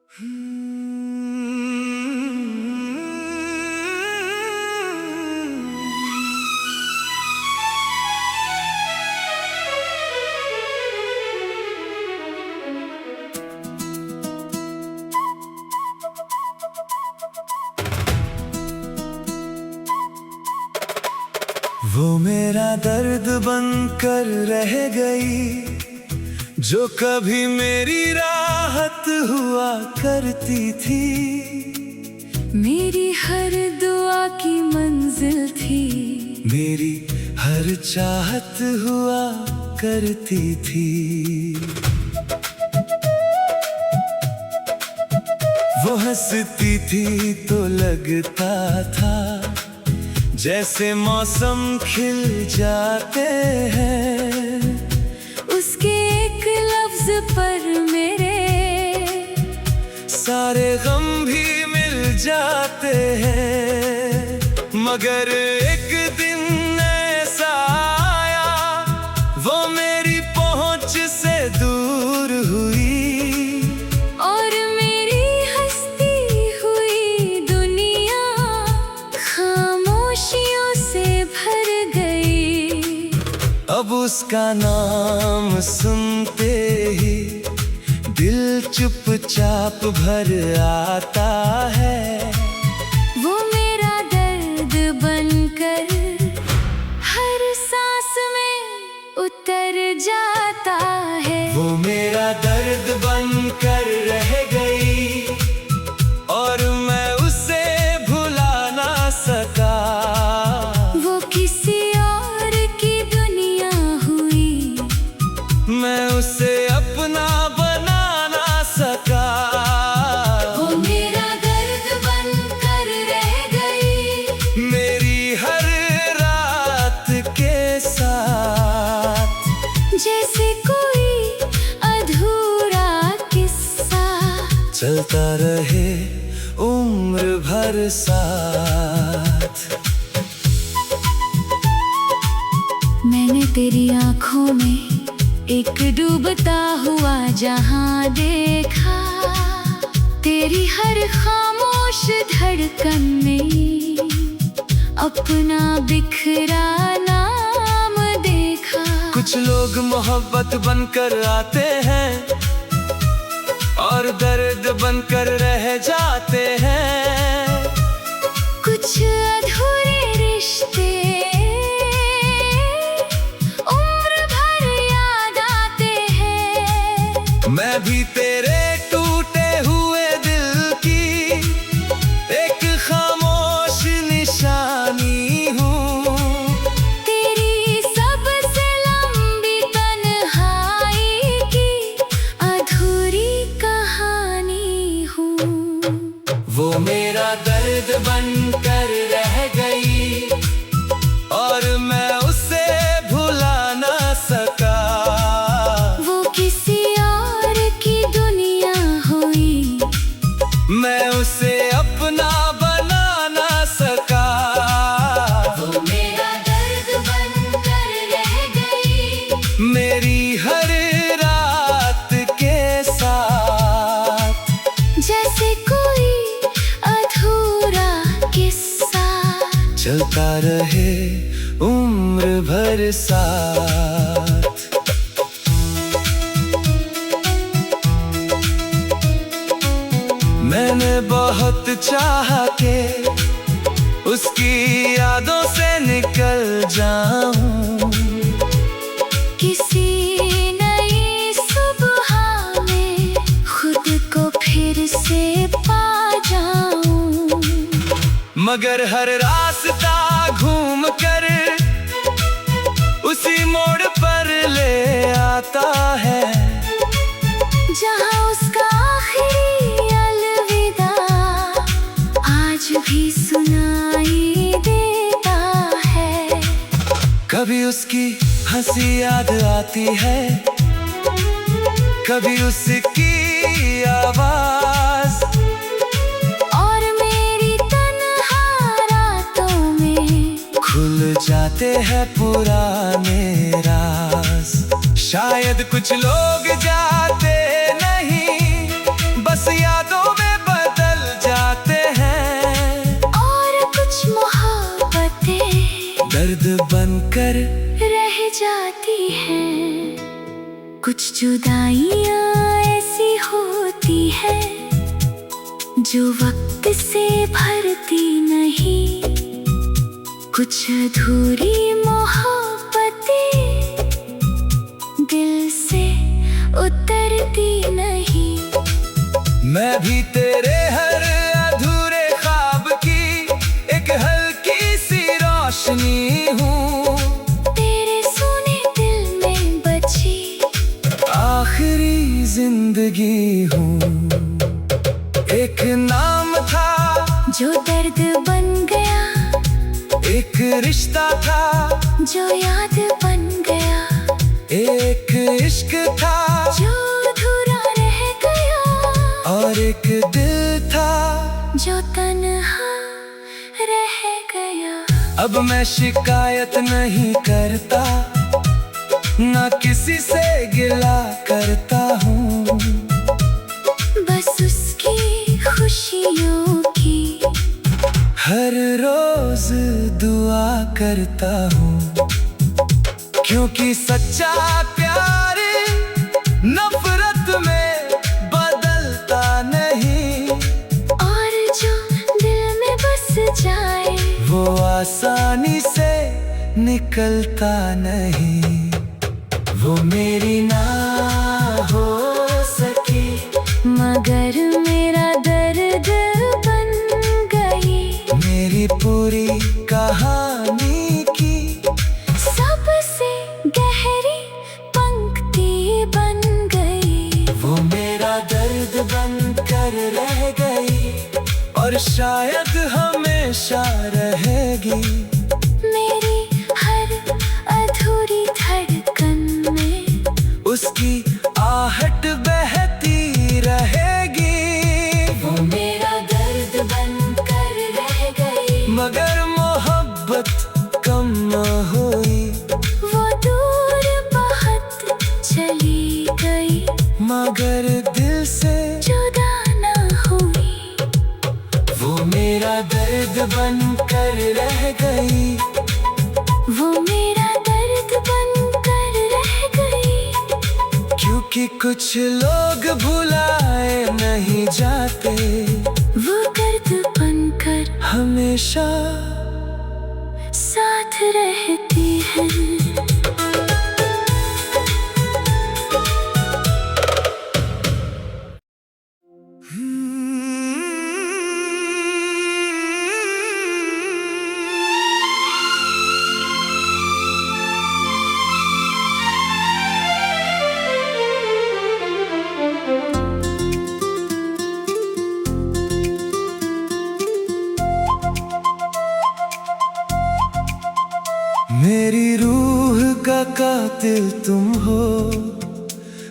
वो मेरा दर्द बनकर रह गई, जो कभी मेरी राहत हुआ करती थी। मेरी हर दुआ की मंजिल थी, मेरी हर चाहत हुआ करती थी। वो हंसती थी तो लगता था जैसे मौसम खिल जाते हैं। उसके एक लफ्ज पर मेरे सारे गम भी मिल जाते हैं। मगर एक दिन ऐसा आया, वो मेरी पहुंच से दूर हुई, और मेरी हंसती हुई दुनिया खामोशियों से भर गई। अब उसका नाम सुनते ही दिल चुपचाप भर आता है। वो मेरा दर्द बनकर हर सांस में उतर जाता है। वो मेरा दर्द बनकर रह गई, और मैं उसे भुला ना सका। वो किसी और की दुनिया हुई, मैं उसे अपना बना ना सका। वो मेरा दर्द बनकर रह गई, मेरी हर रात के साथ, जैसे कोई अधूरा किस्सा चलता रहे उम्र भर साथ। मैंने तेरी आँखों में एक डूबता हुआ जहां देखा। तेरी हर खामोश धड़कन में अपना बिखरा नाम देखा। कुछ लोग मोहब्बत बनकर आते हैं और दर्द बनकर रह जाते हैं। कुछ अधूरे रिश्ते उम्र भर याद आते हैं। मैं भी तेरे टूटे हुए दिल की एक खामोश निशानी हूँ। तेरी सबसे लंबी तन्हाई की अधूरी कहानी हूँ। वो मेरा दर्द बनकर रह गई, और मैं उसे भुला ना सका। वो किसी और की दुनिया हुई, मैं उसे अपना बना ना सका। वो मेरा दर्द बनकर रह गई, मेरी हर रात के साथ, जैसे कोई अधूरा किस्सा चलता रहे उम्र भर साथ। मैंने बहुत चाहा के उसकी यादों से निकल जाऊं। किसी नई सुबह में खुद को फिर से पा जाऊं। मगर हर रास्ता घूम कर उसी मोड़ पर ले आता है, जहां उसका आखिरी अलविदा आज भी सुनाई देता है। कभी उसकी हंसी याद आती है, कभी उसकी आवाज, और मेरी तन्हा रातों में खुल जाते हैं पुराने राज। शायद कुछ लोग जाते नहीं, बस यादों जाती हैं। कुछ जुदाइयाँ ऐसी होती है जो वक्त से भरती नहीं। कुछ अधूरी मोहब्बतें दिल से उतरती नहीं। मैं भी तेरे हर अधूरे ख्वाब की एक हल्की सी रोशनी हूँ। तेरे सोने दिल में बची आखिरी जिंदगी हूँ। एक नाम था जो दर्द बन गया, एक रिश्ता था जो याद बन गया, एक इश्क था जो अधूरा रह गया, और एक दिल था जो तन्हा रह गया। अब मैं शिकायत नहीं करता, ना किसी से गिला करता हूँ। बस उसकी खुशियों की हर रोज दुआ करता हूँ, क्योंकि सच्चा प्यार नफरत में बदलता नहीं। और जो दिल में बस जाए वो आसानी से निकलता नहीं। वो मेरी ना हो सकी मगर मेरा दर्द बन गई। मेरी पूरी कहानी की सबसे गहरी पंक्ति बन गई। वो मेरा दर्द बन कर रह गई, और शायद हमेशा रहेगी। मेरी हर अधूरी धड़कन में उसकी आहट बहती रहेगी। वो मेरा दर्द बन कर रह गई। मगर मोहब्बत कम न हुई। वो दूर बहुत चली गई, मगर दिल से जुदा न हुई। वो मेरा दर्द बन कर रह गई। वो मेरा दर्द बन कर रह गई। क्योंकि कुछ लोग भुलाए नहीं जाते, वो दर्द बन कर हमेशा साथ रहती है। मेरी रूह का कातिल तुम हो,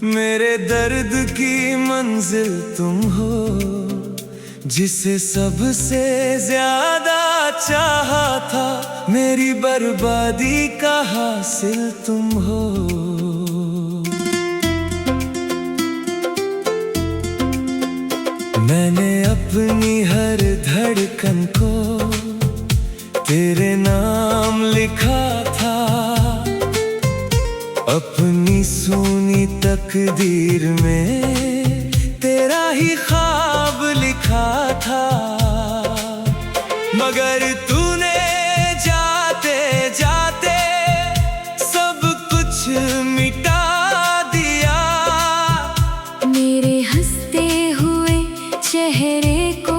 मेरे दर्द की मंजिल तुम हो। जिसे सबसे ज्यादा चाहा था, मेरी बर्बादी का हासिल तुम हो। मैंने अपनी हर धड़कन को तेरे नाम लिखा था, अपनी सूनी तकदीर में तेरा ही ख्वाब लिखा था। मगर तूने जाते जाते सब कुछ मिटा दिया। मेरे हंसते हुए चेहरे को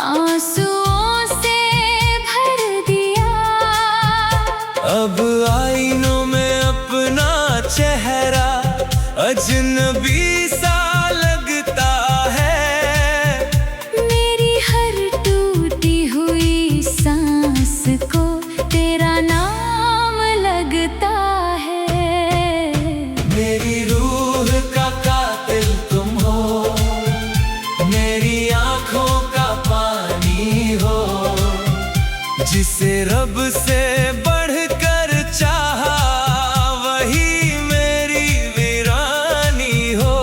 आंसुओं से भर दिया। अब आईनों में अपना चेहरा अजनबी सा लगता है। मेरी हर टूटी हुई सांस को तेरा नाम लगता है। मेरी रूह का कातिल तुम हो, मेरी आंखों का पानी हो। जिसे रब से बढ़कर चाहा, वही मेरी वीरानी हो।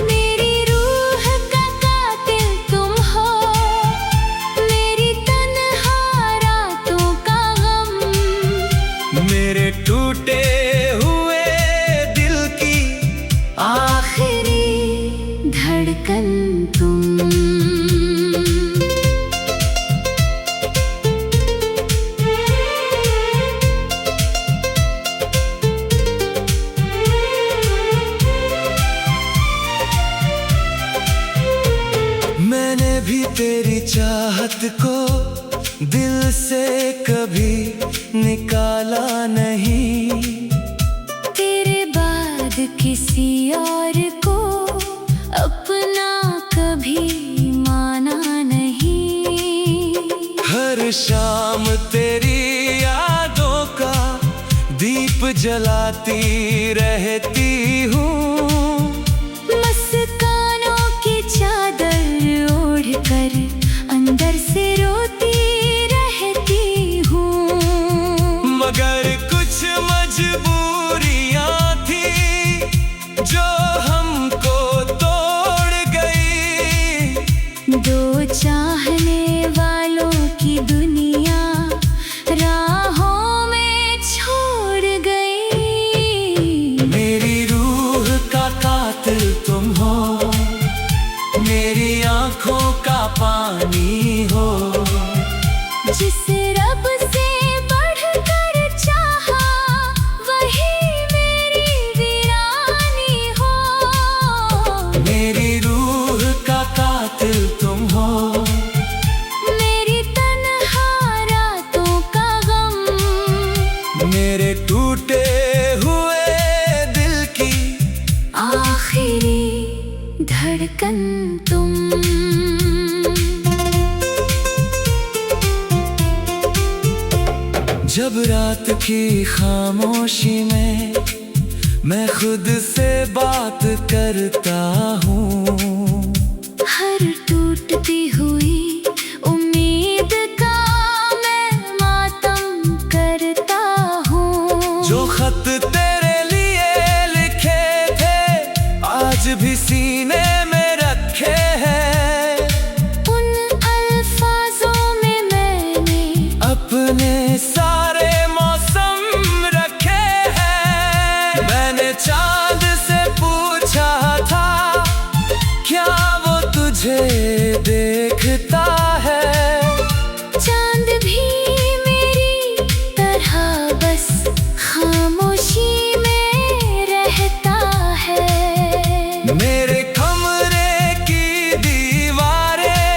मेरी रूह का कातिल तुम हो, मेरी तन्हा रातों का गम। मेरे धड़कन तुम। मैंने भी तेरी चाहत को दिल से कभी निकाला नहीं, तेरे बाद किसी और को अपना कभी माना नहीं। हर शाम तेरी यादों का दीप जलाती रहती हूँ, मस्कानों की चादर ओढ़कर अंदर से रोती रहती हूँ। मगर कुछ मजबूरियाँ थी जो हमको तोड़ गई, दो चाहने वालों की दुनिया राहों में छोड़ गई। मेरी रूह का कातिल तुम हो, मेरी आँखों का पानी हो, जिसे रब से बढ़कर चाहा वही मेरी वीरानी हो। मेरी रूह का कातिल तुम हो, मेरी तन्हा रातों का गम, मेरे टूटे हुए दिल की आखिरी धड़कन तुम। जब रात की खामोशी में मैं खुद से बात करता हूँ, हर टूटती हुई उम्मीद का मैं मातम करता हूँ। जो खत तेरे लिए लिखे थे आज भी सीने में रखे हैं, उन अल्फाजों में मैंने अपने सारे मौसम रखे हैं। मैंने चांद से पूछा था क्या वो तुझे देखता है, चांद भी मेरी तरह बस खामोशी में रहता है। मेरे कमरे की दीवारें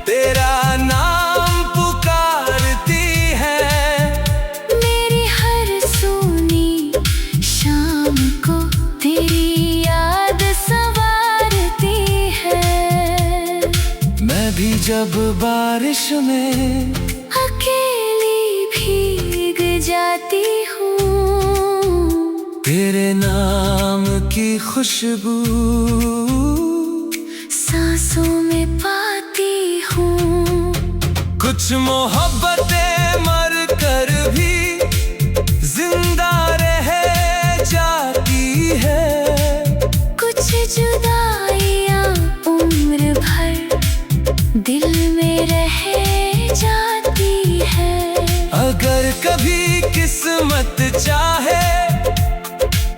तेरा नाम पुकारती है, मेरी हर सूनी शाम को तेरी याद संवारती है। मैं भी जब बारिश में अकेली भीग जाती हूँ, तेरे नाम की खुशबू सांसों में पाती हूँ। कुछ मोहब्बतें मर कर भी जिंदा रह जाती है, कुछ जुदाइयाँ उम्र भर दिल में रह जाती है। अगर कभी किस्मत चाहे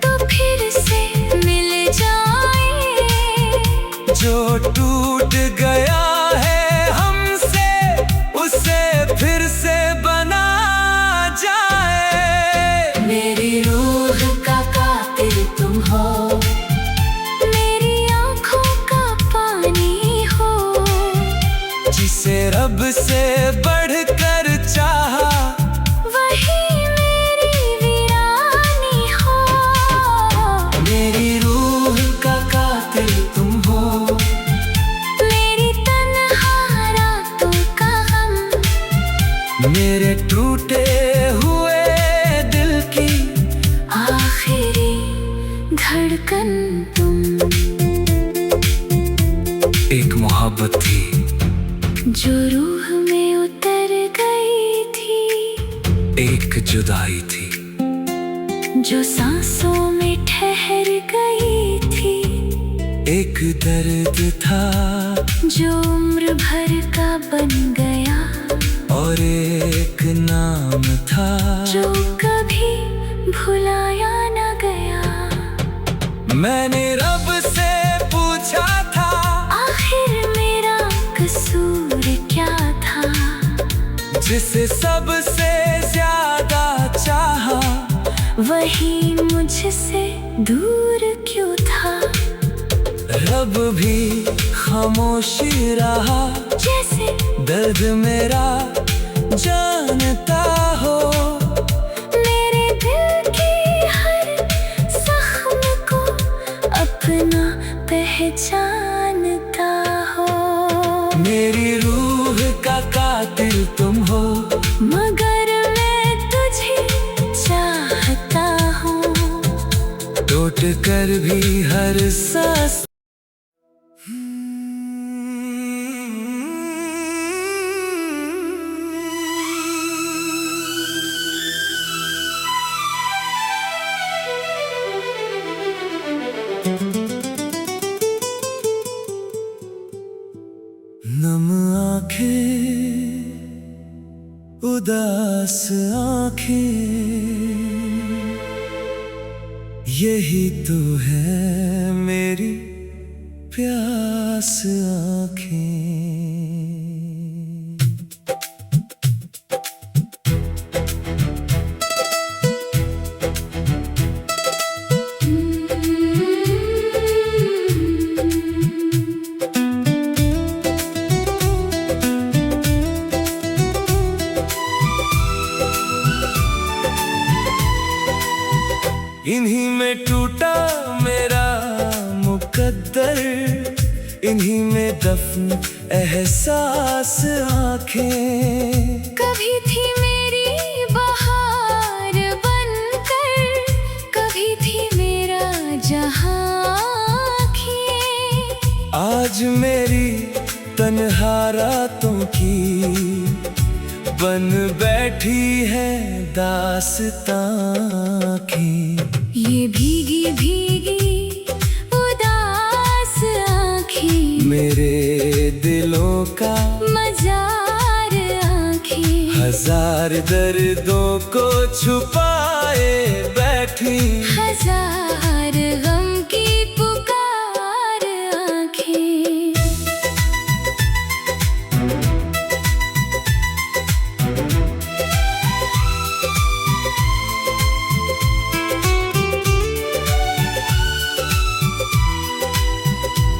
तो फिर से मिल जाए, जो टूट गया है हमसे उसे फिर से बना जाए। मेरी रूह का कातिल तुम हो, मेरी आँखों का पानी हो, जिसे रब से बढ़कर चाहा वही मेरी वीरानी हो। मेरी रूह का कातिल तुम हो, मेरी तन्हा रातों का गम, मेरे टूटे हुए दिल की आखिरी धड़कन तुम। एक मोहब्बत थी जो रूह में उतर गई थी, एक जुदाई थी जो सांसों में ठहर गई थी, एक दर्द था जो उम्र भर का बन गया, और एक नाम था जो कभी भुलाया न गया। मैंने रब से पूछा था जिसे सबसे ज्यादा चाहा, वही मुझसे दूर क्यों था। रब भी खामोशी रहा, जैसे दर्द मेरा जानता हो। मेरे दिल की हर जख्म को अपना पहचानता हो। मेरी रूह का कातिल तुम हो, मगर मैं तुझे चाहता हूँ। टूट कर भी हर सांस नम आंखें, उदास आंखें, यही तो है मेरी प्यास आंखें। इन्हीं में टूटा मेरा मुकद्दर, इन्हीं में दफन एहसास आंखें। कभी थी मेरी बहार बनकर, कभी थी मेरा जहां आँखें। आज मेरी तन्हा रातों की बन बैठी है दास्तां की। ये भीगी भीगी उदास आँखें, मेरे दिलों का मजार आँखें। हजार दर्दों को छुपाए बैठी, हजार गम की पुकार आँखें।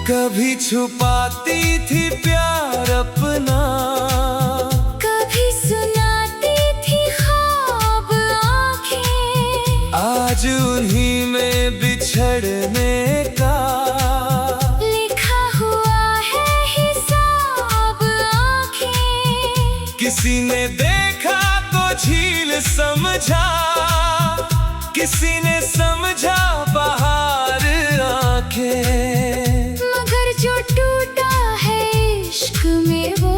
कभी छुपाती थी प्यार अपना, कभी सुनाती थी ख्वाब आँखें। आज उन्हीं में बिछड़ने का लिखा हुआ है हिसाब आँखें। किसी ने देखा तो झील समझा, किसी ने समझा बहार आंखें। मगर जो टूटा है इश्क में वो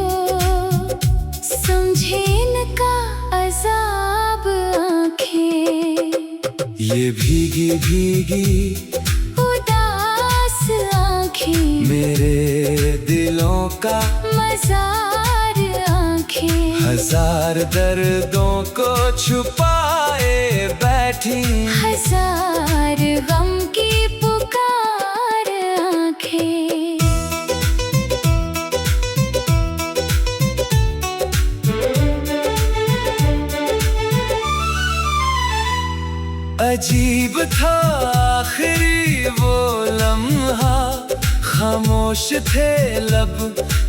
समझे न का अज़ाब आँखें। ये भीगी भीगी उदास आँखें, मेरे दिलों का मजार आँखें। हजार दर्दों को छुपाए बैठी, हजार गम की पुकार आँखें। अजीब था आखिरी वो लम्हा, खामोश थे लब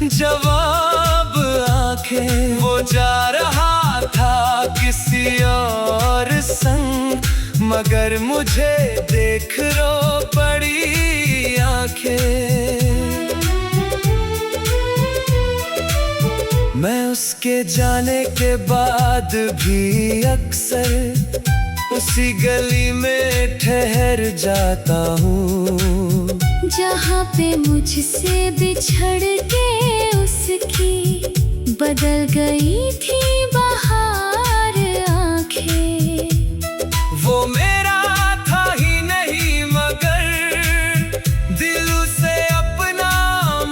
जवाब आंखें। वो जा रहा था किसी और संग, मगर मुझे देख रो पड़ी आंखें। मैं उसके जाने के बाद भी अक्सर उसी गली में ठहर जाता हूँ, जहाँ पे मुझसे बिछड़ के उसकी बदल गई थी बहार आँखें। वो मेरा था ही नहीं मगर दिल उसे अपना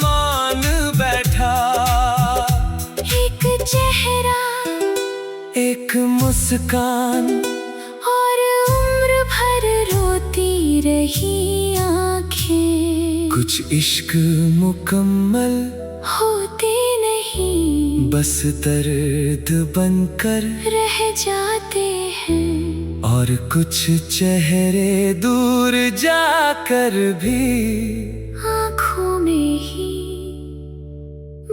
मान बैठा। एक चेहरा, एक मुस्कान, और उम्र भर रोती रही आँखें। कुछ इश्क मुकम्मल होते नहीं, बस दर्द बनकर रह जाते हैं। और कुछ चेहरे दूर जाकर भी आँखों में ही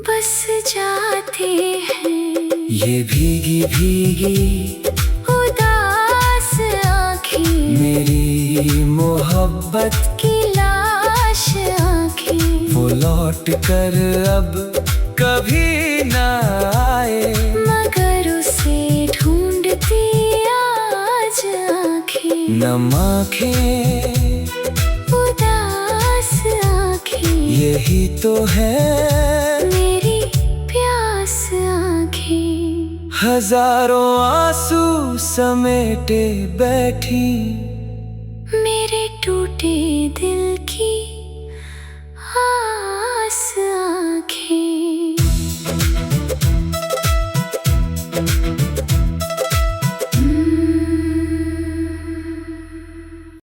बस जाते हैं। ये भीगी भीगी उदास आँखें, मेरी मोहब्बत की लाश आँखें, वो लौट कर अब कभी ना आए। मगर उसे ढूंढती आज आँखें। नम आँखें, उदास आँखें, यही तो है मेरी प्यास आँखें। हजारों आंसू समेटे बैठी मेरे टूटे दिल